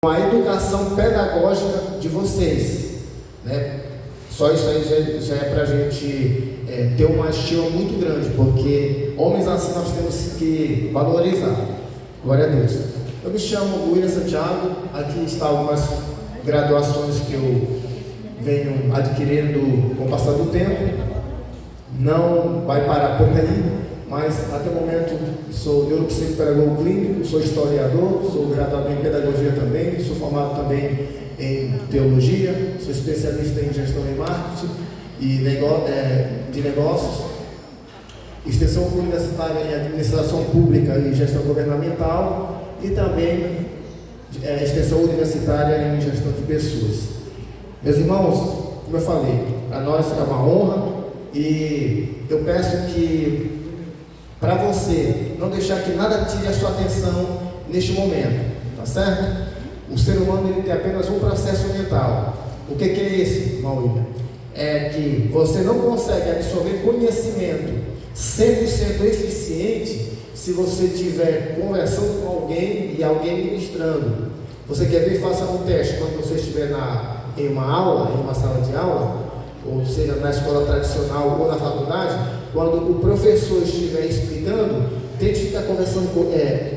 a educação pedagógica de vocês, né? Só isso aí já é para a gente ter uma estima muito grande, porque homens assim nós temos que valorizar. Glória a Deus. Eu me chamo William Santiago, aqui está algumas graduações que eu venho adquirindo com o passar do tempo. Não vai parar por aí, mas até o momento sou neuropsicopedagogo clínico, sou historiador, sou graduado em pedagogia também, sou formado também em teologia, sou especialista em gestão e marketing e de negócios, extensão universitária em administração pública e gestão governamental e também extensão universitária em gestão de pessoas. Meus irmãos, como eu falei, para nós é uma honra e eu peço que para você não deixar que nada tire a sua atenção neste momento, tá certo? O ser humano ele tem apenas um processo mental. O que é esse, Maurício? É que você não consegue absorver conhecimento 100% eficiente se você estiver conversando com alguém e alguém ministrando. Você quer ver? Faça um teste quando você estiver em uma aula, em uma sala de aula, ou seja, na escola tradicional ou na faculdade, quando o professor estiver explicando, tente ficar conversando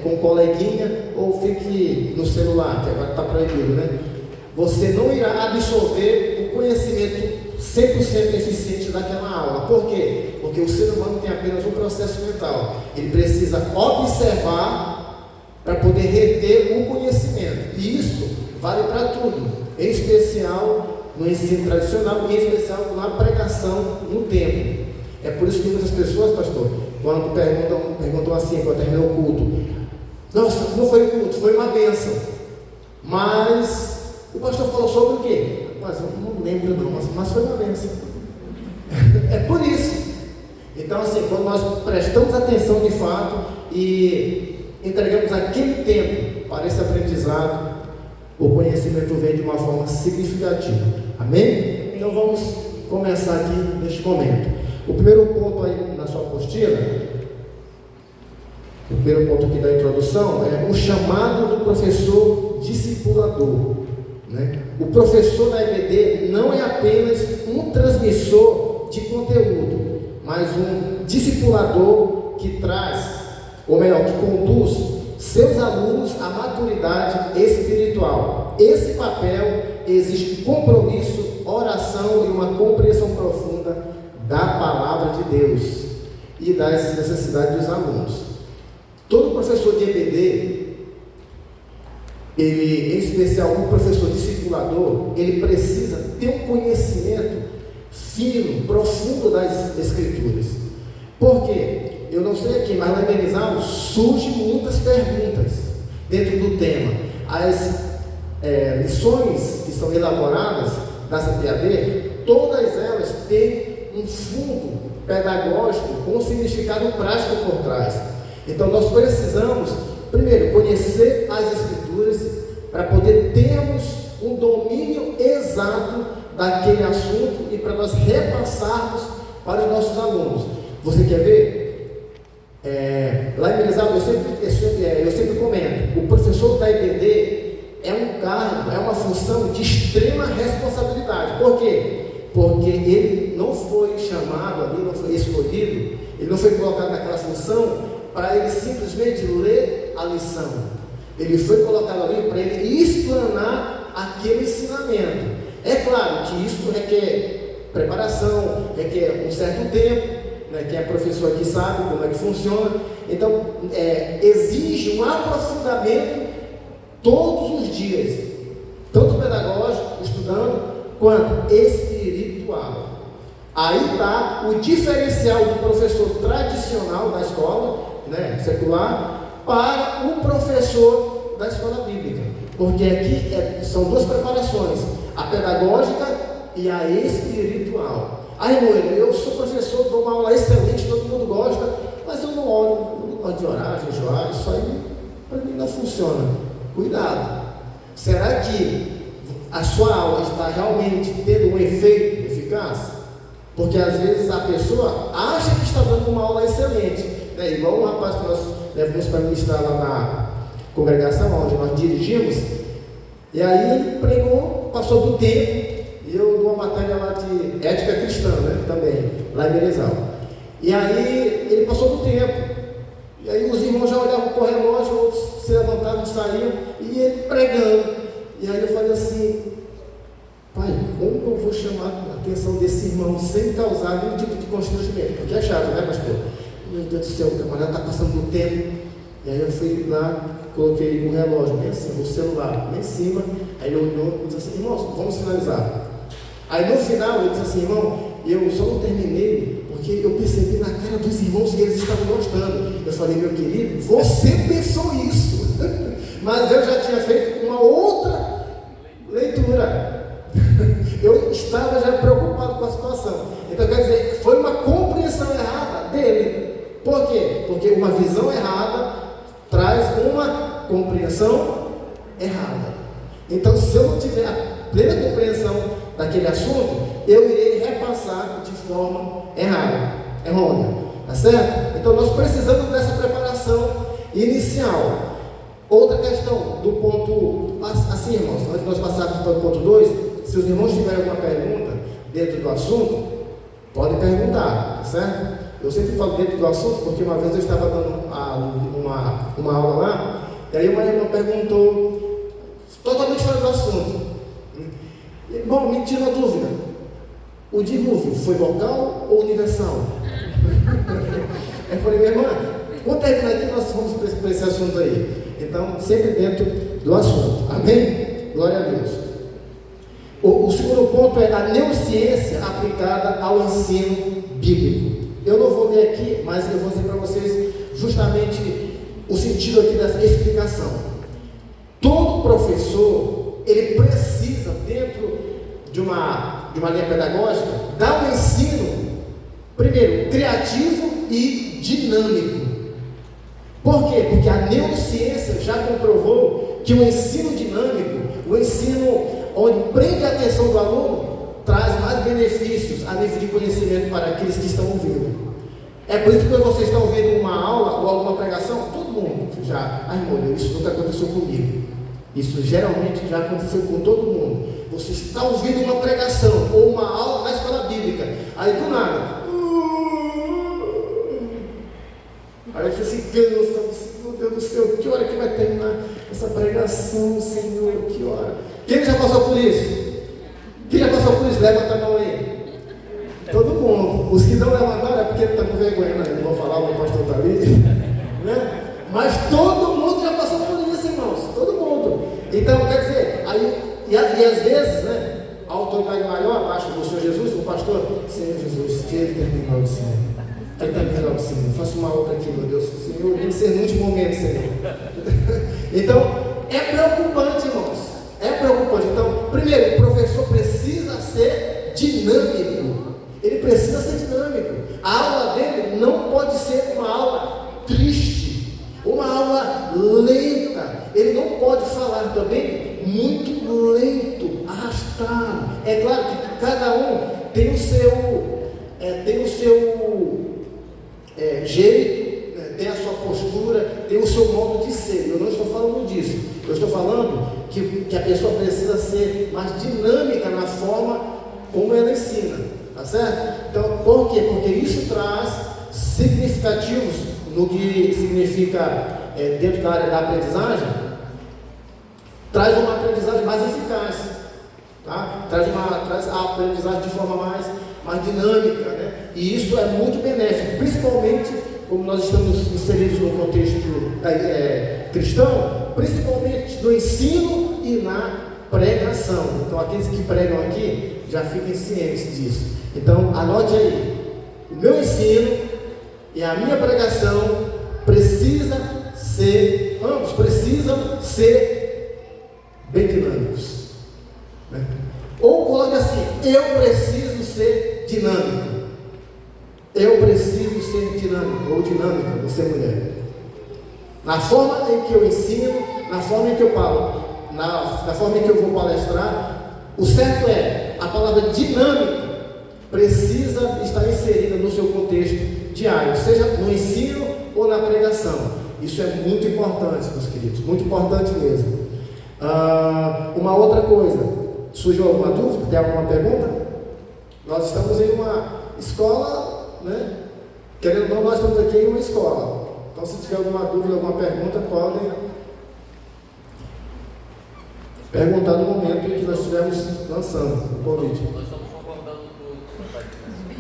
com um coleguinha ou fique no celular, que agora está proibido, né? Você não irá absorver o conhecimento 100% eficiente daquela aula. Por quê? Porque o ser humano tem apenas um processo mental. Ele precisa observar para poder reter o conhecimento. E isso vale para tudo, em especial no ensino tradicional e em especial na pregação no templo. É por isso que muitas pessoas, pastor, quando perguntam assim, quando terminou o culto, nossa, não foi culto, foi uma bênção. Mas o pastor falou sobre o quê? Mas eu não lembro não, mas foi uma bênção. É por isso. Então assim, quando nós prestamos atenção de fato e entregamos aquele tempo para esse aprendizado, o conhecimento vem de uma forma significativa. Amém? Então vamos começar aqui neste momento. O primeiro ponto aí na sua apostila, o primeiro ponto aqui da introdução é o chamado do professor discipulador, né? O professor da EBD não é apenas um transmissor de conteúdo, mas um discipulador que traz, ou melhor, que conduz seus alunos à maturidade espiritual. Esse papel exige compromisso, oração e uma compreensão profunda da palavra de Deus e das necessidades dos alunos. Todo professor de EBD, ele, em especial um professor discipulador, ele precisa ter um conhecimento fino, profundo das Escrituras. Por quê? Eu não sei aqui, mas lá em Benizal surgem muitas perguntas dentro do tema. As lições que são elaboradas da CPAD, todas elas têm um fundo pedagógico com significado prático por trás. Então nós precisamos, primeiro, conhecer as Escrituras para poder termos um domínio exato daquele assunto e para nós repassarmos para os nossos alunos. Você quer ver? Lá em Benizal eu sempre comento, o professor da IBD é um cargo, é uma função de extrema responsabilidade. Por quê? Porque ele não foi chamado ali, não foi escolhido, ele não foi colocado naquela função para ele simplesmente ler a lição. Ele foi colocado ali para ele explanar aquele ensinamento. É claro que isso requer preparação, requer um certo tempo, né? Quem é professor aqui sabe como é que funciona. Então, exige um aprofundamento todos os dias, tanto pedagógico, estudando, quanto espiritual. Aí está o diferencial do professor tradicional da escola, né, secular, para o professor da escola bíblica. Porque aqui são duas preparações, a pedagógica e a espiritual. Aí, Moura, eu sou professor, dou uma aula excelente, todo mundo gosta, mas eu não oro, eu não gosto de orar, jejuar, isso aí para mim não funciona. Cuidado. Será que a sua aula está realmente tendo um efeito eficaz? Porque às vezes a pessoa acha que está dando uma aula excelente, né? Igual um rapaz que nós levamos para ministrar lá na congregação onde nós dirigimos, E aí ele pregou, passou do tempo, e eu dou uma matéria lá de ética cristã, né, também, lá em Berezal. E aí ele passou do tempo, e aí os irmãos já olhavam para o relógio, outros se levantavam, saíam, e ele pregando. E aí eu falei assim: pai, como eu vou chamar a atenção desse irmão sem causar nenhum tipo de constrangimento? Porque é chato, né, pastor? Meu Deus do céu, o camarada está passando do tempo. E aí eu fui lá, coloquei o relógio bem assim, o celular bem em cima. Aí ele olhou e disse assim: irmão, vamos finalizar. Aí no final ele disse assim: irmão, eu só não terminei porque eu percebi na cara dos irmãos que eles estavam gostando. Eu falei: meu querido, você pensou isso, mas eu já tinha feito uma outra leitura. Eu estava já preocupado com a situação. Então quer dizer, foi uma compreensão errada dele. Por quê? Porque uma visão errada traz uma compreensão errada. Então, se eu não tiver a plena compreensão daquele assunto, eu irei repassar de forma errônea. Tá certo? Então, nós precisamos dessa preparação inicial. Outra questão do ponto, assim, irmãos, antes de nós passarmos para o ponto 2, se os irmãos tiverem alguma pergunta dentro do assunto, podem perguntar, tá certo? Eu sempre falo dentro do assunto, porque uma vez eu estava dando uma aula lá, e aí uma irmã perguntou, totalmente fora do assunto: bom, me tira uma dúvida, o dilúvio foi local ou universal? Eu falei: minha irmã, quando terminar aqui nós vamos para esse assunto aí. Então, sempre dentro do assunto, amém? Glória a Deus. O segundo ponto é a neurociência aplicada ao ensino bíblico. Eu não vou ler aqui, mas eu vou dizer para vocês justamente o sentido aqui dessa explicação. Todo professor, ele precisa, dentro de uma linha pedagógica, dar um ensino, primeiro, criativo e dinâmico. Por quê? Porque a neurociência já comprovou que o ensino dinâmico, o ensino onde prende a atenção do aluno, traz mais benefícios a nível de conhecimento para aqueles que estão ouvindo. É por isso que quando você está ouvindo uma aula ou alguma pregação, todo mundo já, irmão, isso nunca aconteceu comigo. Isso geralmente já aconteceu com todo mundo. Você está ouvindo uma pregação ou uma aula na escola bíblica, aí do nada, aí você se cansa, meu Deus do céu, que hora que vai terminar essa pregação, Senhor, que hora? Quem já passou por isso? Quem já passou por isso? Levanta a mão aí. Todo mundo. Os que não levantaram é porque estão com vergonha, né? Não vou falar, o pastor está ali, né? Mas todo mundo já passou por isso, irmãos, todo mundo. Então, quer dizer, aí, e às vezes, né, a autoridade maior, abaixo do Senhor Jesus, o pastor: Senhor Jesus, que ele termine logo, Senhor. Que ele termine logo, Senhor. Faça uma outra aqui, meu Deus, Senhor, tem que ser no último momento, Senhor. Então, é preocupante, irmãos. É preocupante. Então, primeiro, o professor precisa ser dinâmico. Ele precisa ser dinâmico. A aula dele não pode ser uma aula triste, uma aula lenta. Ele não pode falar também muito lento, arrastado. É claro que cada um tem o seu jeito, tem a sua postura, tem o seu modo de ser. Eu não estou falando disso. Eu estou falando que a pessoa precisa ser mais dinâmica na forma como ela ensina, tá certo? Então, por quê? Porque isso traz significativos no que significa dentro da área da aprendizagem, traz uma aprendizagem mais eficaz, tá? Traz a aprendizagem de forma mais dinâmica, né? E isso é muito benéfico, principalmente como nós estamos inseridos no contexto cristão, principalmente no ensino e na pregação. Então, aqueles que pregam aqui já fiquem cientes disso. Então, anote aí: o meu ensino e a minha pregação ambos precisam ser bem dinâmicos, né? Ou coloque assim: eu preciso ser dinâmico. Eu preciso ser dinâmico ou dinâmica, você mulher. Na forma em que eu ensino, na forma em que eu falo, na forma em que eu vou palestrar, o certo é, a palavra dinâmica precisa estar inserida no seu contexto diário, seja no ensino ou na pregação. Isso é muito importante, meus queridos, muito importante mesmo. Uma outra coisa, surgiu alguma dúvida? Tem alguma pergunta? Nós estamos em uma escola, né? Querendo ou não, nós estamos aqui em uma escola. Então, se tiver alguma dúvida, alguma pergunta, podem perguntar no momento em que nós estivermos lançando o convite. Nós estamos concordando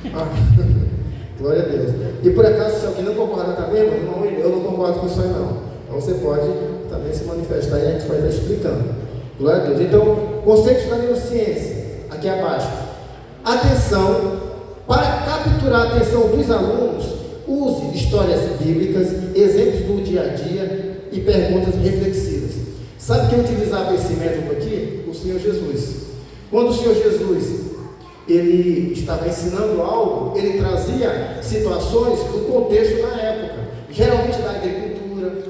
com Glória a Deus. E por acaso, se alguém não concordar também, mas irmão, eu não concordo com isso aí não. Então você pode também se manifestar e a gente vai estar explicando. Glória a Deus. Então, conceitos da neurociência, aqui abaixo. Atenção, para capturar a atenção dos alunos, use histórias bíblicas, exemplos do dia a dia e perguntas reflexivas. Sabe quem utilizava esse método aqui? O Senhor Jesus. Quando o Senhor Jesus ele estava ensinando algo, ele trazia situações do contexto da época, geralmente da agricultura,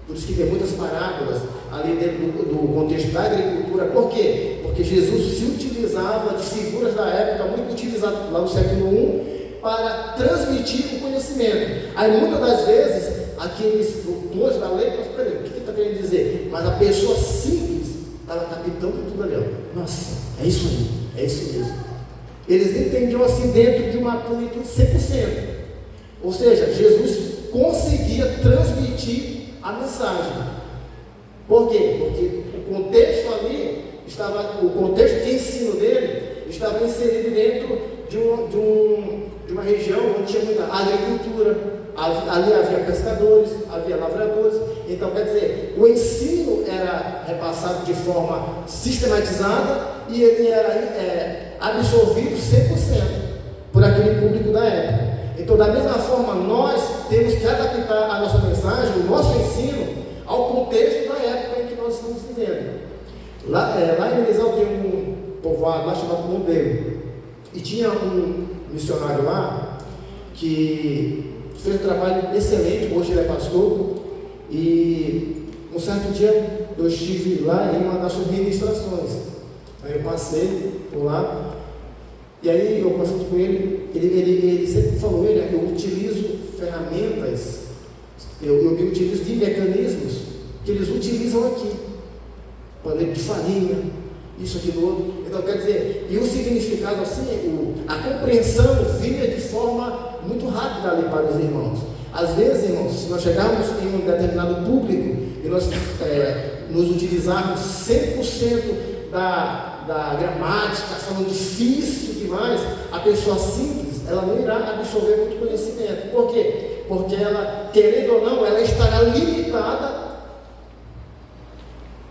por isso que tem muitas parábolas ali dentro do contexto da agricultura. Por quê? Porque Jesus se utilizava de figuras da época, muito utilizado lá no século I, para transmitir o conhecimento. Aí muitas das vezes, aqueles doutores da lei, mas peraí, o que ele está querendo dizer? Mas a pessoa simples estava captando tudo ali, ó. Nossa, é isso aí, é isso mesmo. Eles entendiam assim dentro de uma plenitude 100%. Ou seja, Jesus conseguia transmitir a mensagem. Por quê? Porque o contexto ali estava, o contexto de ensino dele estava inserido dentro de uma região onde tinha muita agricultura. Ali havia pescadores, havia lavradores. Então, quer dizer, o ensino era repassado de forma sistematizada e ele era absorvido 100% por aquele público da época. Então, da mesma forma, nós temos que adaptar a nossa mensagem, o nosso ensino, ao contexto da época em que nós estamos vivendo. Lá em Eliseu tem um povoado lá chamado Modelo, e tinha um missionário lá que fez um trabalho excelente. Hoje ele é pastor, e um certo dia eu estive lá em uma das suas ministrações. Aí eu passei por lá, e aí eu conversando com ele sempre falou: eu utilizo ferramentas, eu me utilizo de mecanismos que eles utilizam aqui, panela de farinha, isso, aquilo, outro. Então, quer dizer, e o significado assim, a compreensão vinha de forma muito rápida ali para os irmãos. Às vezes, irmãos, se nós chegarmos em um determinado público e nós nos utilizarmos 100% da gramática, falando difícil demais, a pessoa simples, ela não irá absorver muito conhecimento. Por quê? Porque ela, querendo ou não, ela estará limitada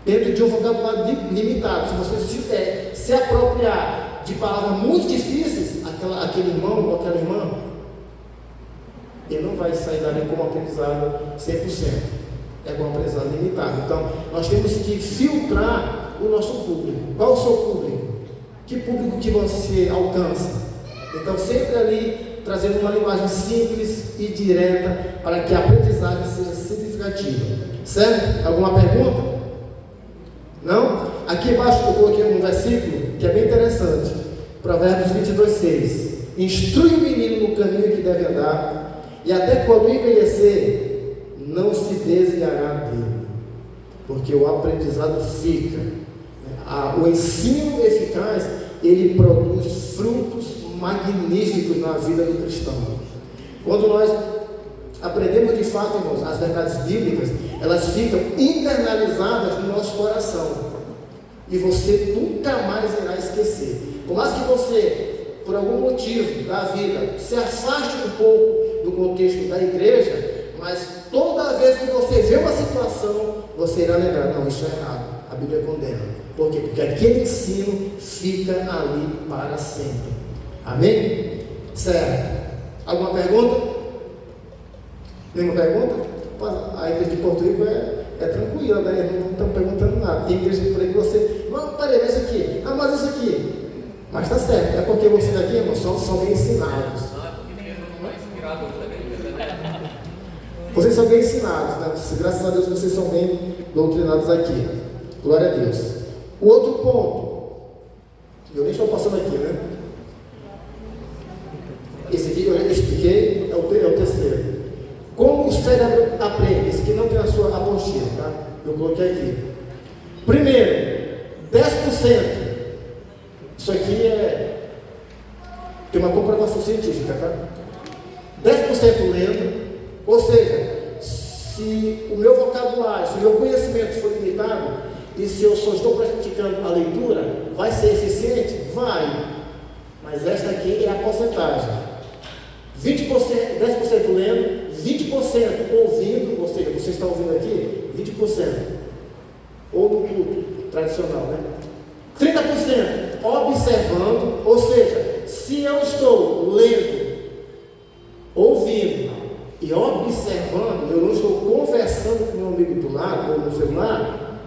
dentro de um vocabulário limitado. Se você se apropriar de palavras muito difíceis, aquele irmão ou aquela irmã, ele não vai sair dali com um aprendizado 100%. É com um aprendizado limitado. Então, nós temos que filtrar o nosso público. Qual é o seu público? Que público que você alcança? Então, sempre ali, trazendo uma linguagem simples e direta, para que a aprendizagem seja significativa. Certo? Alguma pergunta? Não? Aqui embaixo eu coloquei um versículo que é bem interessante. Provérbios 22:6. Instrui o menino no caminho que deve andar, e até quando envelhecer, não se desviará dele, porque o aprendizado fica. O ensino eficaz, ele produz frutos magníficos na vida do cristão. Quando nós aprendemos de fato, irmãos, as verdades bíblicas, elas ficam internalizadas no nosso coração, e você nunca mais irá esquecer. Por mais que você, por algum motivo da vida, se afaste um pouco do contexto da igreja, mas toda vez que você vê uma situação, você irá lembrar: não, isso é errado, a Bíblia condena. Por quê? Porque aquele ensino fica ali para sempre. Amém? Certo. Alguma pergunta? Nenhuma pergunta? A igreja de Porto Rico é tranquila, né? Não estão perguntando nada. Tem igreja por aí que você: não, peraí, isso aqui, não, mas isso aqui. Mas está certo, é porque vocês aqui, irmãos, são bem ensinados. Vocês são bem ensinados, né? Graças a Deus vocês são bem doutrinados aqui. Glória a Deus. O outro ponto, eu nem estou passando aqui, né? Esse aqui eu já expliquei, é o terceiro. Como o cérebro aprende? Esse aqui não tem a sua apostila, tá? Eu coloquei aqui. Primeiro, 10%. Isso aqui tem uma comprovação científica, tá? 10% lendo, ou seja, se o meu vocabulário, se o meu conhecimento for limitado, e se eu só estou praticando a leitura, vai ser eficiente? Vai. Mas esta aqui é a porcentagem. 20%, 10% lendo, 20% ouvindo, ou seja, você está ouvindo aqui, 20%. Ou no culto tradicional, né? 30% observando, ou seja, se eu estou lendo, ouvindo e observando, eu não estou conversando com o meu amigo do lado, ou no celular,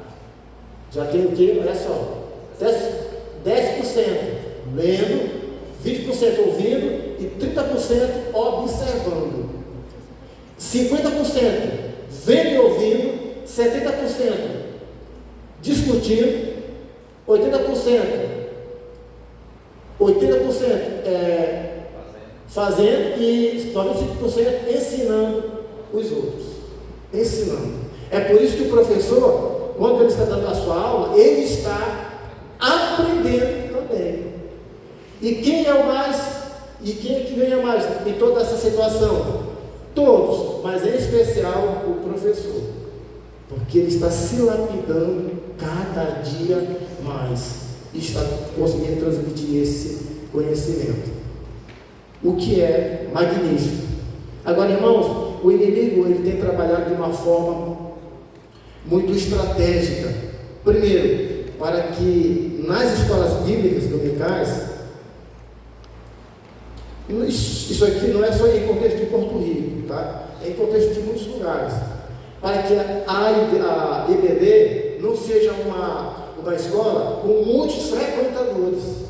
já tem o que? Olha só, 10% lendo, 20% ouvindo e 30% observando. 50% vendo e ouvindo, 70% discutindo, 80% fazendo e 95% ensinando os outros. Ensinando. É por isso que o professor, quando ele está dando a sua aula, ele está aprendendo também. E quem é o mais? E quem é que ganha mais em toda essa situação? Todos, mas em especial o professor. Porque ele está se lapidando cada dia mais. E está conseguindo transmitir esse conhecimento. O que é magnífico. Agora, irmãos, o inimigo ele tem trabalhado de uma forma muito estratégica. Primeiro, para que nas escolas bíblicas dominicais, isso aqui não é só em contexto de Porto Rico, tá? É em contexto de muitos lugares. Para que a EBD não seja uma escola com muitos frequentadores.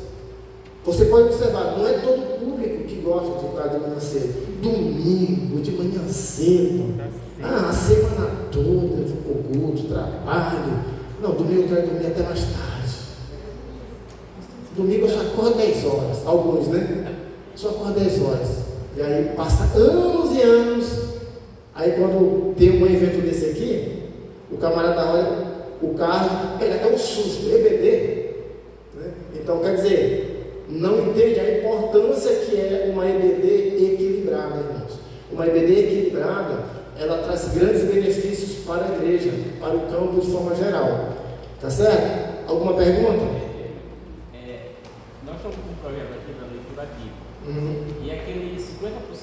Você pode observar, não é todo público que gosta de estar de manhã cedo. Domingo, de manhã cedo. A semana toda eu vou para o culto, trabalho. Não, domingo eu quero dormir até mais tarde. Domingo eu só acordo 10 horas. Alguns, né? Só acordo 10 horas. E aí passa anos e anos. Aí quando tem um evento desse aqui, o camarada olha o carro, pega até um susto, EBD. Né? Então quer dizer, não entende a importância que é uma EBD equilibrada, irmãos. Uma EBD equilibrada, ela traz grandes benefícios para a igreja, para o campo de forma geral. Tá certo? Alguma pergunta? Nós estamos com um projeto aqui da leitura bíblica. E aquele 50%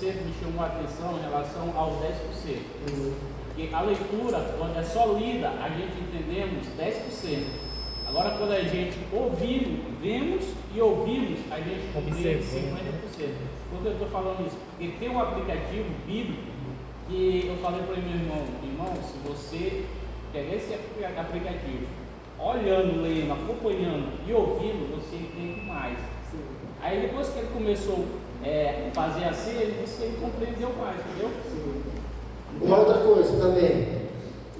me chamou a atenção em relação aos 10%. Porque a leitura, quando é só lida, a gente entendemos 10%. Agora, quando a gente vemos e ouvimos, a gente entende 50%. Por que eu estou falando isso? Porque tem um aplicativo bíblico que eu falei para o meu irmão, se você pegar esse aplicativo, olhando, lendo, acompanhando e ouvindo, você entende mais. Sim. Aí depois que ele começou a fazer assim, ele disse que ele compreendeu mais, entendeu? Sim. Uma outra coisa também,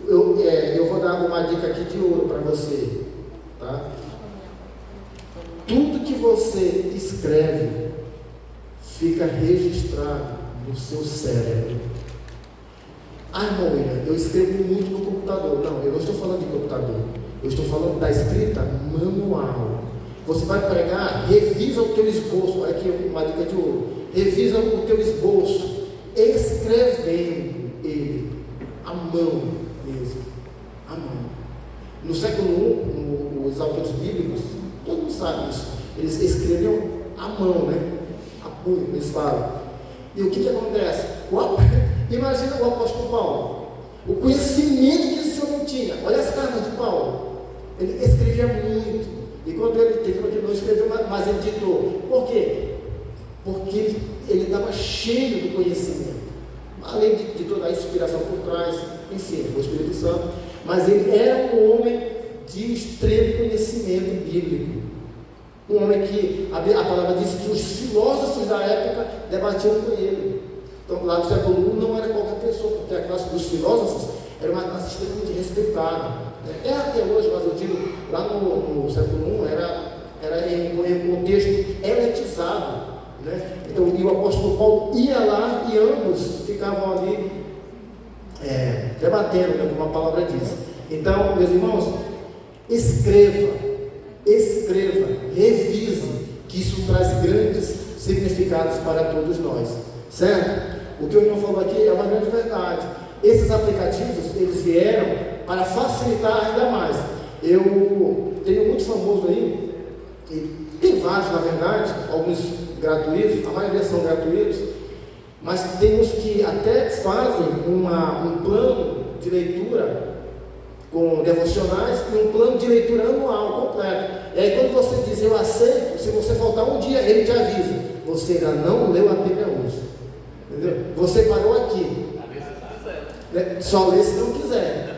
eu vou dar uma dica aqui de ouro para você. Tá? Tudo que você escreve fica registrado no seu cérebro. Irmão William, eu escrevo muito no computador. Não, eu não estou falando de computador. Eu estou falando da escrita manual. Você vai pregar, revisa o teu esboço. Olha aqui uma dica de ouro. Revisa o teu esboço, escrevendo ele, à mão mesmo. À mão. No século I, os autores bíblicos, todo mundo sabe isso, eles escreviam à mão, né? A punho, eles falam. E o que acontece? Imagina o apóstolo Paulo, o conhecimento que esse homem tinha. Olha as cartas de Paulo, ele escrevia muito. E quando ele continuou escrevendo, mas ele ditou. Por quê? Porque ele estava cheio do conhecimento, além de toda a inspiração por trás, enfim, o Espírito Santo. Mas ele era um homem de extremo conhecimento bíblico. Um homem que a palavra diz que os filósofos da época debatiam com ele. Então, lá no século I não era qualquer pessoa, porque a classe dos filósofos era uma classe extremamente respeitada. É até hoje, mas eu digo, lá no século I era em um contexto elitizado. Né? Então, e o apóstolo Paulo ia lá e ambos ficavam ali debatendo, né, como a palavra diz. Então, meus irmãos, Escreva, revise, que isso traz grandes significados para todos nós, certo? O que o irmão falou aqui é uma grande verdade. Esses aplicativos, eles vieram para facilitar ainda mais. Eu tenho muito famoso aí, e tem vários na verdade, alguns gratuitos, a maioria são gratuitos, mas tem uns que até fazem um plano de leitura com devocionais e um plano de leitura anual completo. E aí quando você diz eu aceito, se você faltar um dia, ele te avisa, você ainda não leu a Bíblia hoje, entendeu? Você parou aqui, só lê se não quiser.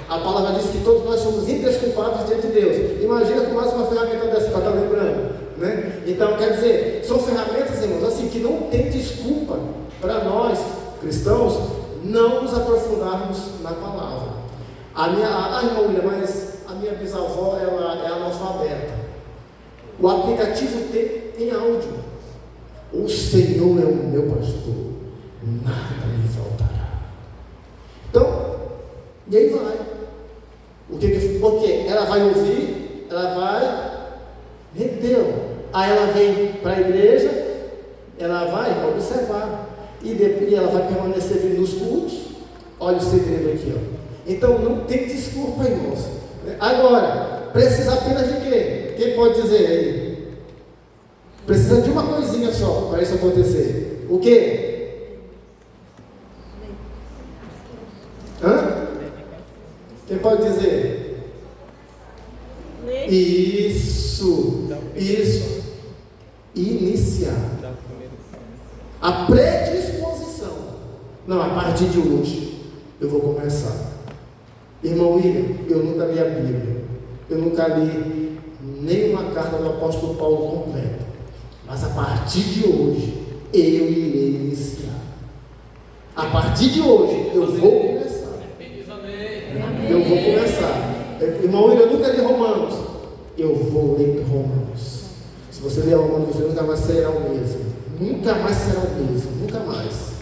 A palavra diz que todos nós somos indesculpáveis diante de Deus. Imagina com mais uma ferramenta dessa para estar lembrando, né? Então quer dizer, são ferramentas, irmãos, assim, que não tem desculpa para nós cristãos não nos aprofundarmos na palavra. Irmã William, mas a minha bisavó, ela é analfabeta. O aplicativo tem em áudio. O Senhor é o meu pastor, nada me faltará. Então, e aí vai. Porque ela vai ouvir, ela vai, entendeu? Aí ela vem para a igreja, ela vai observar. E ela vai permanecer vindo nos cultos. Olha o segredo aqui, ó. Então não tem desculpa, irmãos. Agora, precisa apenas de quê? Quem pode dizer aí? Precisa de uma coisinha só para isso acontecer. O quê? Hã? Quem pode dizer? Isso. Iniciar. A predisposição. Não, a partir de hoje eu vou começar. Irmão William, eu nunca li a Bíblia. Eu nunca li nenhuma carta do apóstolo Paulo completa. Mas a partir de hoje eu irei iniciar. A partir de hoje eu vou começar. Eu vou começar. Irmão William, eu nunca li Romanos. Eu vou ler Romanos. Se você ler Romanos, você nunca mais será o mesmo. Nunca mais será o mesmo. Nunca mais.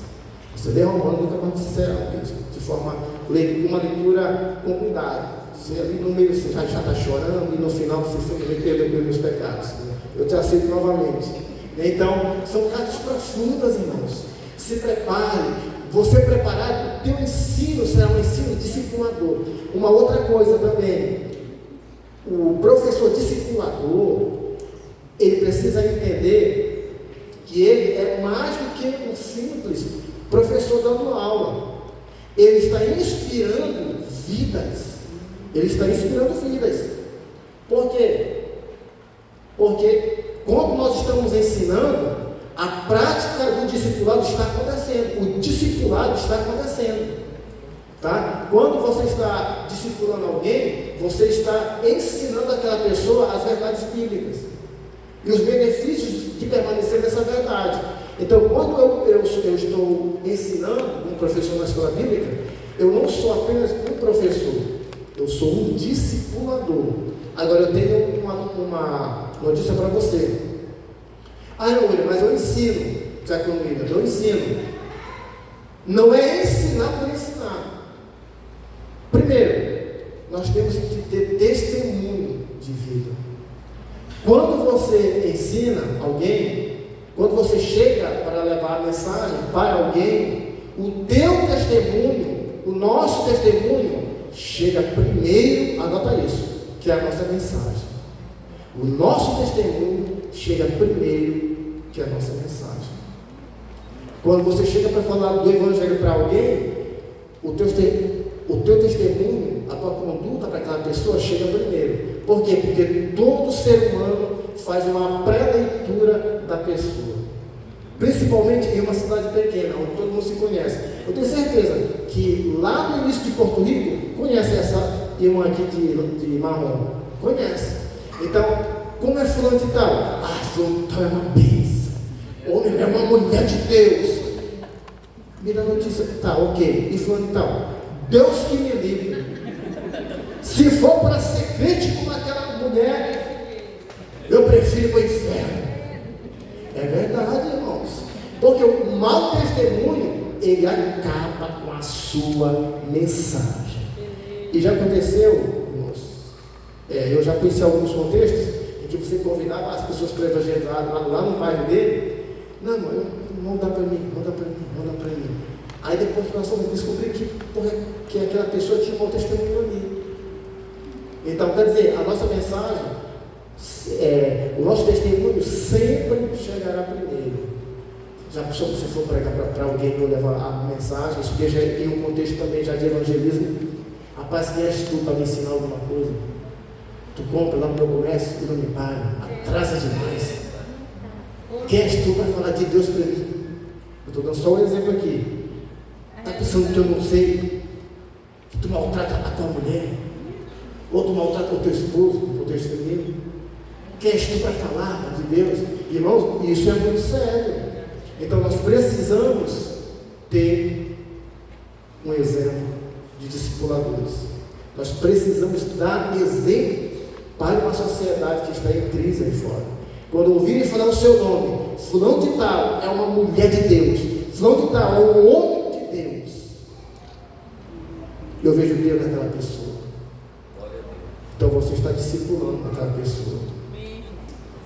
Você ler Romanos, nunca mais será o mesmo. De forma, uma leitura com cuidado. Você ali no meio você já está chorando e no final você sempre perdeu pelos meus pecados. Eu te aceito novamente. Então, são cartas profundas, irmãos. Se prepare. Você preparado, o teu ensino será um ensino discipulador. Uma outra coisa também, o professor discipulador, ele precisa entender que ele é mais do que um simples professor dando aula. Ele está inspirando vidas. Ele está inspirando vidas. Por quê? Porque quando nós estamos ensinando, a prática do discipulado está acontecendo. O discipulado está acontecendo. Tá? Quando você está discipulando alguém, você está ensinando aquela pessoa as verdades bíblicas e os benefícios de permanecer nessa verdade. Então, quando eu estou ensinando um professor na escola bíblica, eu não sou apenas um professor, eu sou um discipulador. Agora, eu tenho uma notícia para você. Não, William, mas eu ensino. Já que eu ensino. Não é ensinar por ensinar. Primeiro, nós temos que ter testemunho de vida. Quando você ensina alguém, quando você chega para levar a mensagem para alguém, o teu testemunho, o nosso testemunho, chega primeiro, anota isso, que é a nossa mensagem. O nosso testemunho chega primeiro, que é a nossa mensagem. Quando você chega para falar do Evangelho para alguém, o teu testemunho, a tua conduta para aquela pessoa chega primeiro. Por quê? Porque todo ser humano faz uma pré-leitura da pessoa. Principalmente em uma cidade pequena, onde todo mundo se conhece. Eu tenho certeza que lá no início de Porto Rico, conhece essa irmã aqui de Marrom? Conhece. Então, como é fulano de tal? Fulano de tal é uma bênção. Homem, é uma mulher de Deus. Me dá notícia. Tá, ok. E fulano de tal? Deus que me livre. Se for para ser crente como aquela mulher, eu prefiro ir para o inferno. É verdade, irmãos. Porque o mau testemunho, ele acaba com a sua mensagem. E já aconteceu, irmãos, Eu já conheci alguns contextos em que você convidava as pessoas para evangelizar lá no bairro dele. Não, mano, não dá para mim. Aí depois nós fomos descobrir que aquela pessoa tinha um bom testemunho ali. Então, quer dizer, a nossa mensagem, o nosso testemunho sempre chegará primeiro. Já pensou que você for pregar para alguém ou levar a mensagem, isso que já tem um contexto também já de evangelismo. Rapaz, quem és tu para me ensinar alguma coisa? Tu compra lá no meu comércio e não me paga, atrasa demais. Quem és tu para falar de Deus para mim? Eu estou dando só um exemplo aqui. Está pensando que eu não sei? Que tu maltrata a tua mulher? Ou tu maltrata o teu esposo, o teu filho? Quem és tu para falar de Deus? Irmãos, isso é muito sério. Então nós precisamos ter um exemplo de discipuladores. Nós precisamos dar exemplo para uma sociedade que está em crise aí fora. Quando ouvirem falar o seu nome, fulano de tal é uma mulher de Deus, fulano de tal é um homem de Deus, eu vejo Deus naquela pessoa. Então você está discipulando aquela pessoa.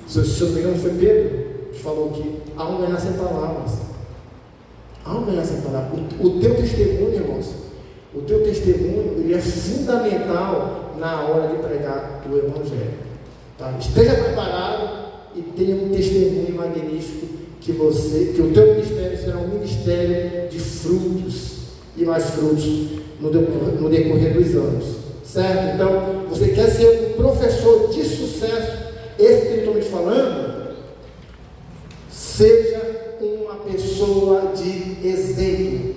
Se eu não me engano foi Pedro que falou que há um ganhar sem palavras. Há um ganhar sem palavras. O teu testemunho, irmãos, o teu testemunho, ele é fundamental na hora de pregar o Evangelho. Tá? Esteja preparado e tenha um testemunho magnífico que o teu ministério será um ministério de frutos e mais frutos no decorrer dos anos. Certo? Então, você quer ser um professor de sucesso, espiritualmente falando? Seja uma pessoa de exemplo.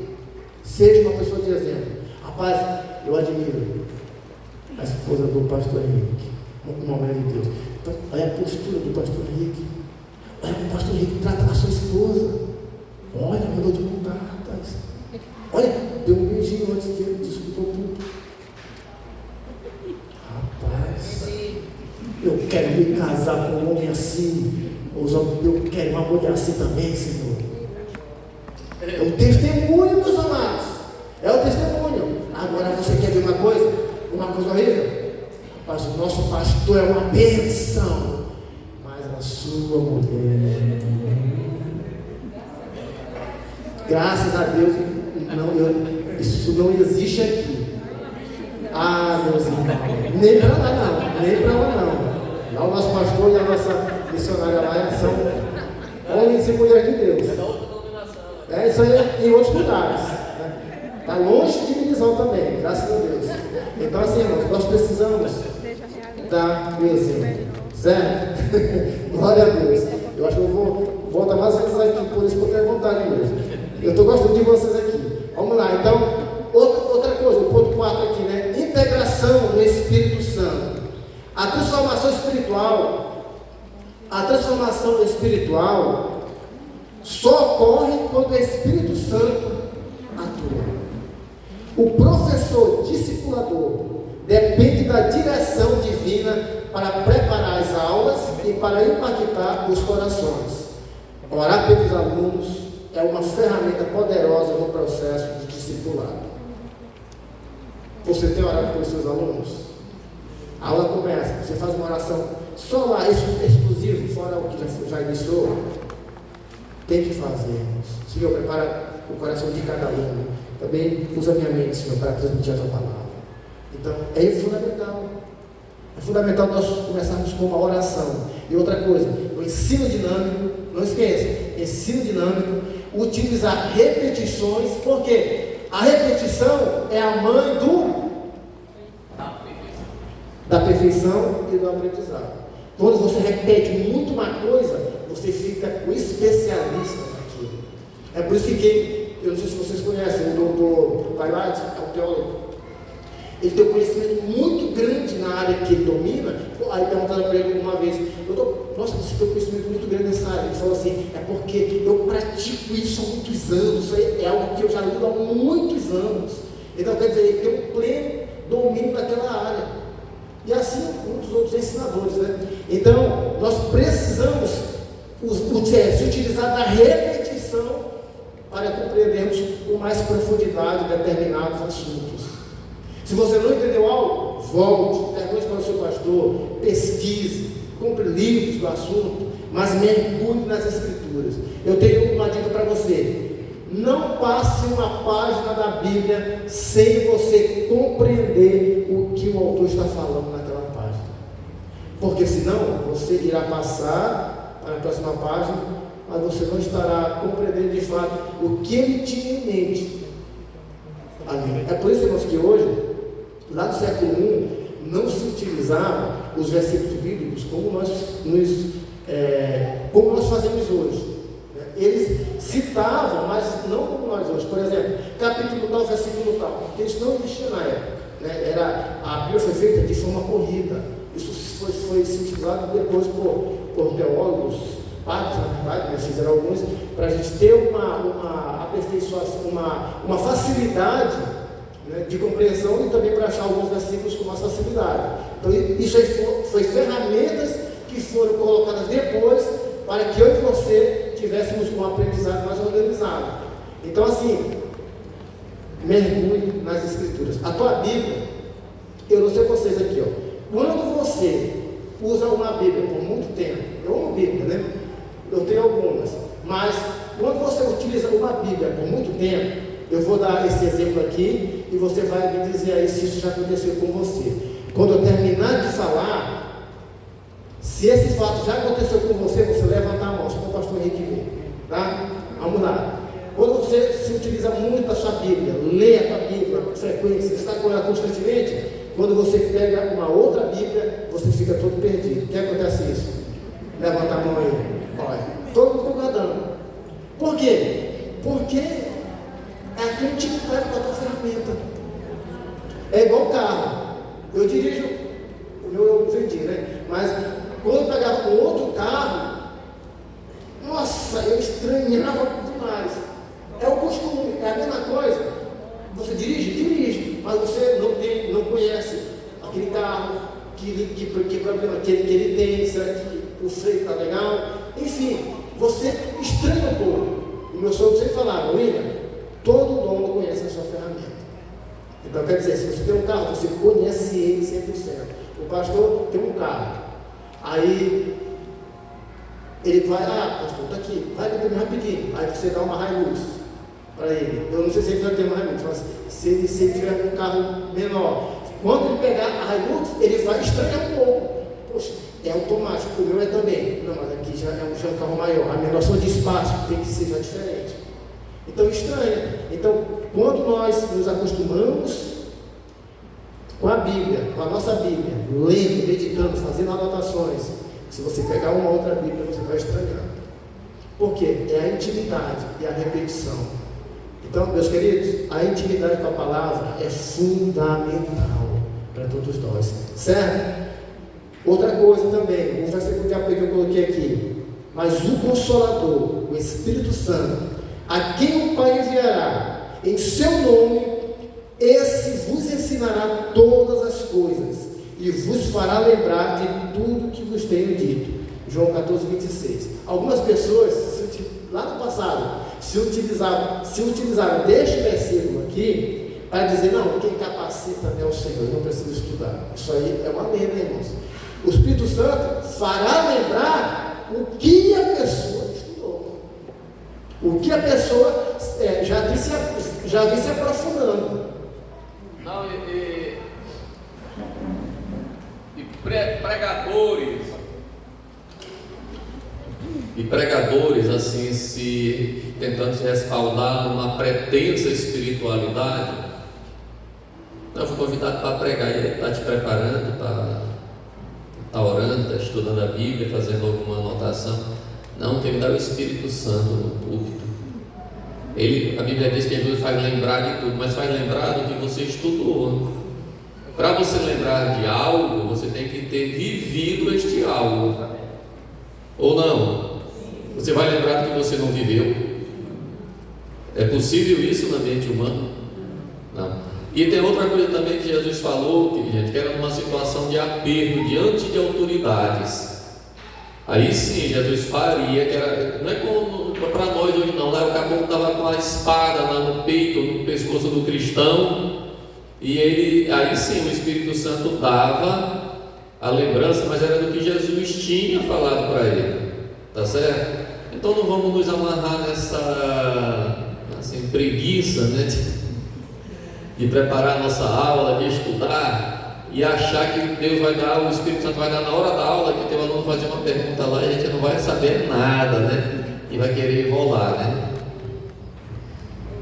Seja uma pessoa de exemplo. Rapaz, eu admiro a esposa do pastor Henrique, uma mulher de Deus. Então, olha a postura do pastor Henrique. Olha como o pastor Henrique trata a sua esposa. Olha, mandou de contar, rapaz. Olha, deu um beijinho antes de ele, desculpa tudo. Rapaz, eu quero me casar com um homem assim. Eu quero uma mulher assim também, Senhor. É o testemunho, meus amados. É o testemunho. Agora você quer ver uma coisa? Uma coisa horrível? Mas o nosso pastor é uma bênção. Mas a sua mulher, graças a Deus, isso não existe aqui. Ah, meus irmãos, nem para lá não. Lá o nosso pastor e a nossa missionária lá são homens e mulheres de Deus. É isso aí em outros lugares. Está longe de divisão também, graças a Deus. Então, assim, irmãos, nós precisamos dar o exemplo. Certo? Glória a Deus. Eu acho que eu vou voltar mais vezes aqui, por isso que eu tenho vontade mesmo. Eu estou gostando de vocês aqui. Vamos lá, então, outra coisa, o ponto 4 aqui, né? Integração do Espírito Santo. A transformação espiritual só ocorre quando o Espírito Santo atua. O professor discipulador depende da direção divina para preparar as aulas e para impactar os corações. Orar pelos alunos é uma ferramenta poderosa no processo de discipulado. Você tem orado pelos seus alunos? A aula começa, você faz uma oração só lá, exclusivo, fora o que já iniciou. Tem que fazer. Senhor, prepara o coração de cada aluno. Também usa minha mente, Senhor, para transmitir a tua palavra. Então, é fundamental. É fundamental nós começarmos com uma oração. E outra coisa, o ensino dinâmico, não esqueça, ensino dinâmico, utilizar repetições, porque a repetição é a mãe da perfeição e do aprendizado. Quando você repete muito uma coisa, você fica o especialista naquilo. É por isso que eu não sei se vocês conhecem, o doutor Vailat, é um teólogo. Ele tem um conhecimento muito grande na área que ele domina. Aí perguntaram para ele uma vez, doutor, nossa, você tem um conhecimento muito grande nessa área. Ele falou assim, é porque eu pratico isso há muitos anos, isso é algo que eu já lido há muitos anos. Então, quer dizer, ele tem um pleno domínio daquela área. E assim, muitos outros ensinadores, né? Então, nós precisamos se utilizar da repetição para compreendermos com mais profundidade determinados assuntos. Se você não entendeu algo, volte, pergunte para o seu pastor, pesquise, compre livros do assunto, mas mergulhe nas Escrituras. Eu tenho uma dica para você: não passe uma página da Bíblia sem você compreender o que o autor está falando naquela página, porque senão você irá passar para a próxima página, mas você não estará compreendendo de fato o que ele tinha em mente. Amém. É por isso, irmãos, que hoje, lá do século I, não se utilizava os versículos bíblicos como nós fazemos hoje. Eles citavam, mas não como nós hoje. Por exemplo, capítulo tal, versículo tal, porque isso não existia na época. A Bíblia foi feita de forma corrida. Isso foi utilizado depois por teólogos, padres, na verdade, fizeram alguns, para a gente ter uma aperfeiçoação, uma facilidade, né, de compreensão, e também para achar alguns versículos com mais facilidade. Então, isso aí foi ferramentas que foram colocadas depois para que eu e você tivéssemos um aprendizado mais organizado. Então, assim, mergulhe nas Escrituras. A tua Bíblia, eu não sei vocês aqui, quando você usa uma Bíblia por muito tempo, eu amo Bíblia, né? Eu tenho algumas, mas quando você utiliza uma Bíblia por muito tempo, eu vou dar esse exemplo aqui e você vai me dizer aí se isso já aconteceu com você. Quando eu terminar de falar, se esse fato já aconteceu com você, você levanta a mão, só para o pastor Henrique ver, tá? Vamos lá. Quando você se utiliza muito a sua Bíblia, lê a tua Bíblia com frequência, está com ela constantemente, quando você pega uma outra Bíblia, você fica todo perdido. O que acontece isso? Levanta a mão aí. Olha, todo mundo está guardando. Por quê? Porque é a tua intimidade com a tua ferramenta. É igual o carro. Eu dirijo, o meu eu vendi, né? Mas quando eu pegava um outro carro, nossa, eu estranhava demais. É o costume, é a mesma coisa. Você dirige, mas você não conhece aquele carro, que problema que ele tem, será que o freio está legal? Enfim, você estranha um pouco. O meu sogro sempre falava: William, todo dono conhece a sua ferramenta. Então, quer dizer, se você tem um carro, você conhece ele 100%. O pastor tem um carro, aí ele vai, pastor, está aqui, vai para mim rapidinho. Aí você dá uma Hilux para ele. Eu não sei se ele já tem uma Hilux, mas se ele tiver um carro menor, quando ele pegar a Hilux, ele vai estranhar um pouco. Poxa, é automático, o meu é também. Não, mas aqui já é um carro maior. A minha noção de espaço tem que ser já diferente. Então estranha. Então, quando nós nos acostumamos com a Bíblia, com a nossa Bíblia, lendo, meditando, fazendo anotações, se você pegar uma outra Bíblia, você vai estranhar. Por quê? É a intimidade e a repetição. Então, meus queridos, a intimidade com a palavra é fundamental para todos nós, certo? Outra coisa também, um versículo que eu coloquei aqui: mas o Consolador, o Espírito Santo, a quem o Pai enviará em seu nome, esse vos ensinará todas as coisas e vos fará lembrar de tudo que vos tenho dito. João 14, 26. Algumas pessoas, lá no passado, se utilizaram deste versículo aqui para dizer: não, quem capacita é o Senhor, não precisa estudar. Isso aí é uma lenda, irmãos. O Espírito Santo fará lembrar o que a pessoa estudou, o que a pessoa já vem se aprofundando. Não, pregadores assim, se tentando se respaldar numa pretensa espiritualidade. Eu fui convidado para pregar, e ele está te preparando, está orando, está estudando a Bíblia, fazendo alguma anotação. Não, tem que dar o Espírito Santo no púlpito. A Bíblia diz que Jesus faz lembrar de tudo, mas faz lembrar do que você estudou. Para você lembrar de algo, você tem que ter vivido este algo. Ou não? Você vai lembrar do que você não viveu? É possível isso na mente humana? Não. E tem outra coisa também que Jesus falou, gente, que era uma situação de aperto diante de autoridades. Aí sim, Jesus faria, que era, não é como para nós hoje não, lá o caboclo estava com a espada lá no peito, no pescoço do cristão, E aí sim, o Espírito Santo dava a lembrança, mas era do que Jesus tinha falado para ele, tá certo? Então não vamos nos amarrar nessa assim, preguiça, né, de preparar a nossa aula, de estudar e achar que Deus vai dar, o Espírito Santo vai dar na hora da aula, que teu aluno fazer uma pergunta lá e a gente não vai saber nada, né? E vai querer enrolar, né?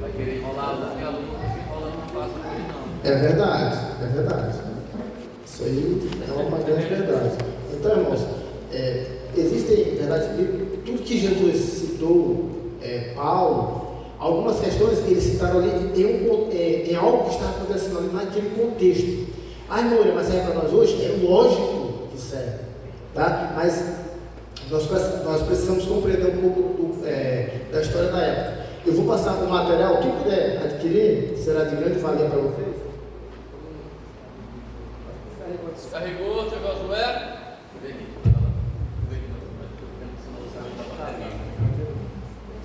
Vai querer enrolar, porque o aluno não se enrola, não passa por ele não. É verdade, é verdade. Isso aí é uma grande verdade. Então, irmãos, existem, verdade, tudo que Jesus citou, Paulo, algumas questões que eles citaram ali em algo que está acontecendo ali naquele contexto. Ah, irmão, mas serve para nós hoje? É lógico que serve, tá? Mas nós precisamos compreender um pouco da história da época. Eu vou passar o material, quem puder adquirir, será de grande valia para vocês. Carregou, seu Josué?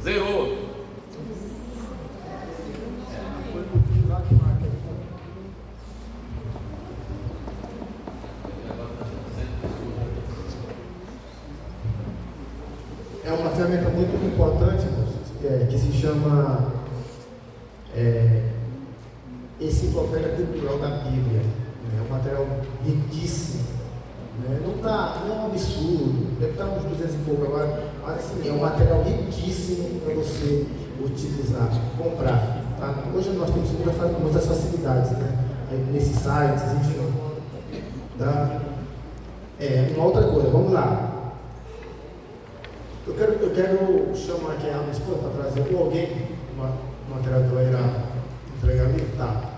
Zerou. É uma ferramenta muito importante, que se chama Enciclopédia Cultural da Bíblia. É um material riquíssimo. Não é um absurdo, deve estar uns 200 e pouco agora, mas assim, é um material riquíssimo para você utilizar, comprar. Tá? Hoje nós temos muitas facilidades, né? Aí, nesses sites, enfim. Tá? Uma outra coisa, vamos lá. Eu quero chamar aqui a minha esposa para trazer alguém, o material que ela irá entregar ali. Tá.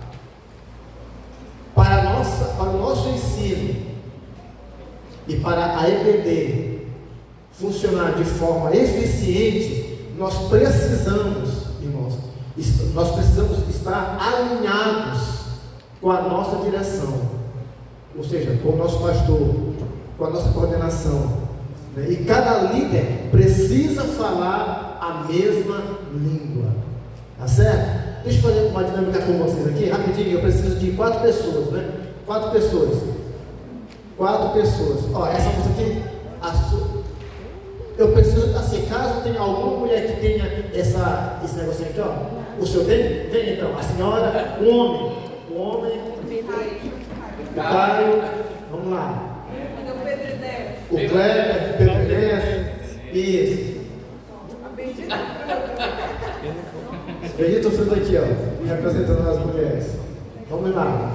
Para o nosso ensino e para a EBD funcionar de forma eficiente, nós precisamos, irmãos, estar alinhados com a nossa direção, ou seja, com o nosso pastor, com a nossa coordenação. E cada líder precisa falar a mesma língua, tá certo? Deixa eu fazer uma dinâmica com vocês aqui, rapidinho. Eu preciso de 4 pessoas, né? 4 pessoas. Ó, essa moça aqui, eu preciso, assim, caso tenha alguma mulher que tenha esse negocinho aqui, ó. O seu tem? Tem então. A senhora, o homem, o Caio, vamos lá. O Kleber, Pedro Inés, isso. Bendito Fruto aqui, ó, representando as mulheres. Vamos lá.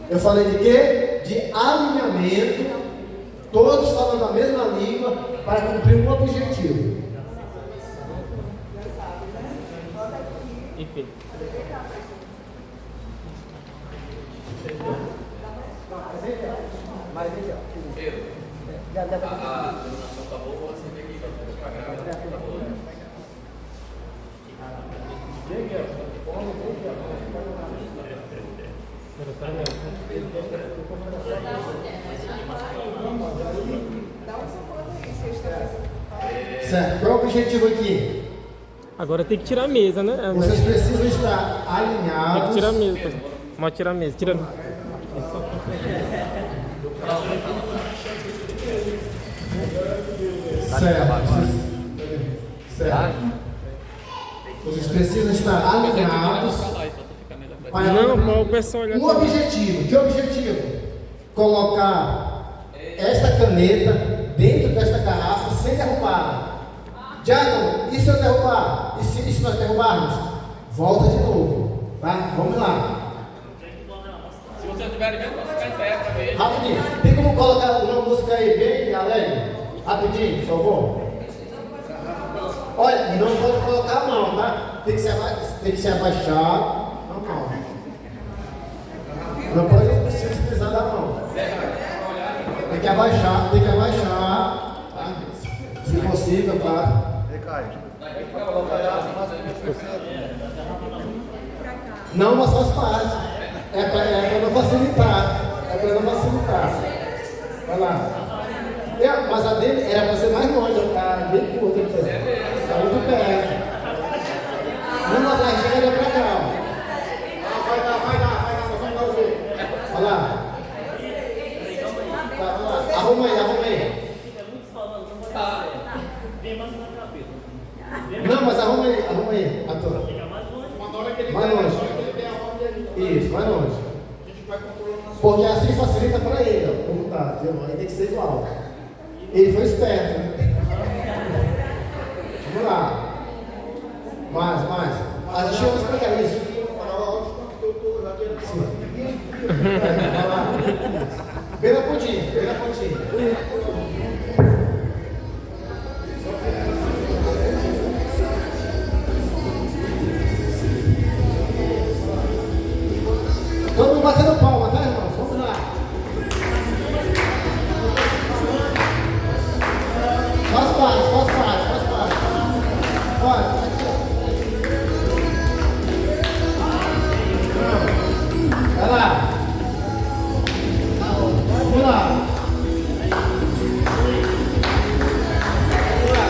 Eu falei de quê? De alinhamento, todos falando a mesma língua para cumprir um objetivo. Mas ele, ó. A iluminação tá boa, você vem aqui para gravar. Tá boa. Certo, qual é o objetivo aqui? Agora tem que tirar a mesa, né? Vocês precisam estar alinhados. Tem que tirar a mesa. Pode tirar a mesa. Tira. Certo. Vocês precisam estar alinhados para Não, o pessoal olha. um objetivo. Que objetivo? Colocar esta caneta dentro desta garrafa sem derrubar. Diácono, e se eu derrubar? E se nós derrubarmos? Volta de novo. Tá? Vamos lá. Se você estiver vendo, pode ficar em pé para ver. Rapidinho. Tem como colocar uma música aí bem alegre? Rapidinho, por favor. Olha, não pode colocar a mão, tá? Tem que se abaixar. Não pode se utilizar da mão. Tem que abaixar, tá? Se possível, claro. Não, mas faz parte. É para não facilitar. Vai lá. Mas a dele era para ser mais longe, tá bem curta. muito perto. Não, mas a chega é pra cá, ó. Vai dar, nós vamos dar o jeito. Olha lá. Vai lá. Arruma aí. Não, mas arruma aí, ator. Mais longe. Isso, mais longe. Porque assim facilita para ele, ó. Como tá, viu? Aí tem que ser igual. Ele foi esperto, né? Vamos lá. Mais. Deixa eu explicar isso. Vai lá. Vem na pontinha. Todo mundo batendo palma, tá, irmãos? Vamos lá. Faz parte. Bora. Vai lá. Vamos lá.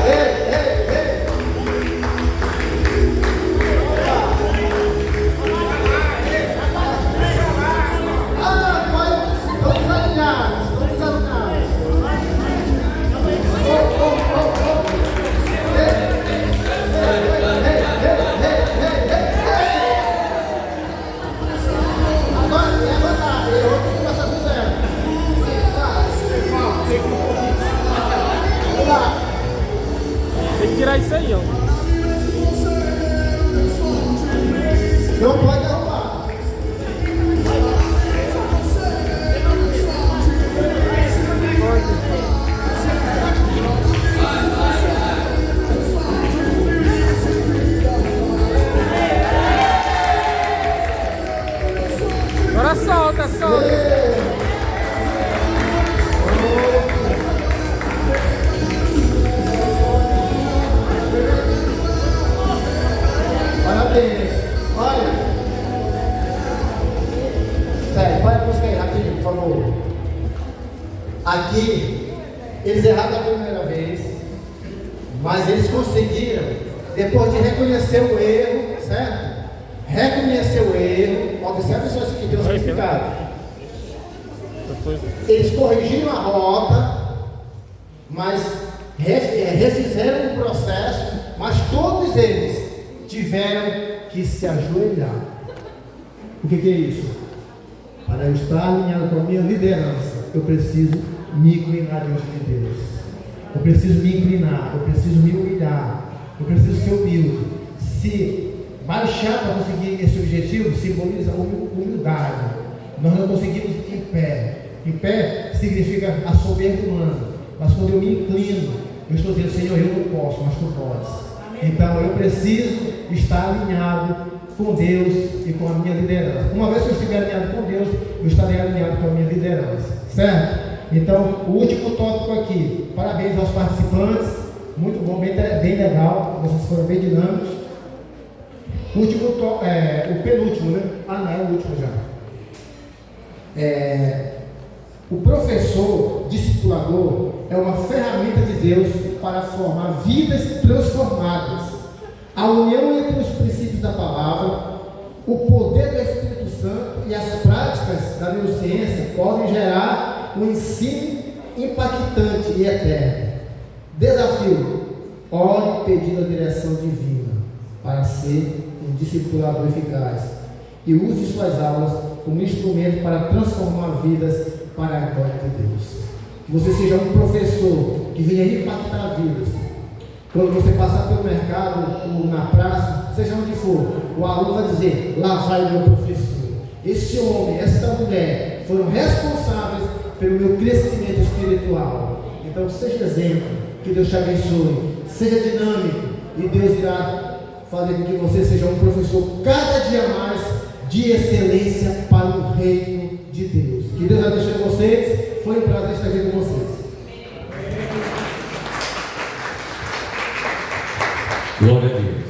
Ei. Estamos alinhados. Agora, eu vou começar do zero. Vamos lá. Tem que tirar isso aí, ó. Não pode derrubar. Agora solta. Parabéns. Olha. Sério, para a música aí rapidinho, por favor. Aqui, eles erraram a primeira vez, mas eles conseguiram, depois de reconhecer o erro, certo? Reconhecer o erro, observe só isso aqui, Deus significado. Eles corrigiram a rota, mas refizeram o processo, mas todos eles tiveram que se ajoelhar. O que é isso? Para eu estar alinhado com a minha liderança, eu preciso me inclinar diante de Deus. Eu preciso me inclinar, eu preciso me humilhar, eu preciso ser humilde. Se baixar para conseguir esse objetivo simboliza humildade. Nós não conseguimos em pé. Em pé significa a soberba humana. Mas quando eu me inclino, eu estou dizendo, Senhor, eu não posso, mas Tu podes. Então eu preciso estar alinhado com Deus e com a minha liderança. Uma vez que eu estiver alinhado com Deus, eu estarei alinhado com a minha liderança. Certo? Então, o último tópico aqui. Parabéns aos participantes. Muito bom, bem legal. Vocês foram bem dinâmicos. O penúltimo, né? Não, é o último já. O professor discipulador é uma ferramenta de Deus para formar vidas transformadas. A união entre os princípios da palavra, o poder do Espírito Santo e as práticas da neurociência podem gerar um ensino impactante e eterno. Desafio: ore pedindo a direção divina para ser um discipulador eficaz e use suas aulas como instrumento para transformar vidas para a glória de Deus. Que você seja um professor que venha impactar vidas. Quando você passar pelo mercado ou na praça, seja onde for, o aluno vai dizer: lá vai o meu professor. Esse homem, essa mulher foram responsáveis pelo meu crescimento espiritual. Então seja exemplo, que Deus te abençoe, seja dinâmico e Deus irá fazer com que você seja um professor cada dia mais de excelência para o reino de Deus. Que Deus abençoe vocês. Foi um prazer estar aqui com vocês. Glória a Deus.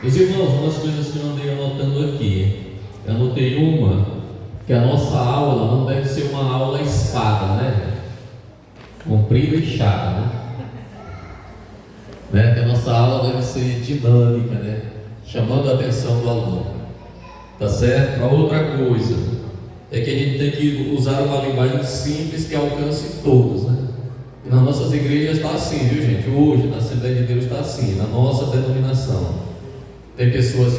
Meus irmãos, umas coisas que eu andei anotando aqui. Eu anotei uma, que a nossa aula não deve ser uma aula espada, né? Comprida e chata, né? né? Que a nossa aula deve ser dinâmica, né? Chamando a atenção do aluno. Tá certo? A outra coisa é que a gente tem que usar uma linguagem simples que alcance todos, né? E nas nossas igrejas está assim, viu gente? Hoje, na Assembleia de Deus está assim, na nossa denominação. Tem pessoas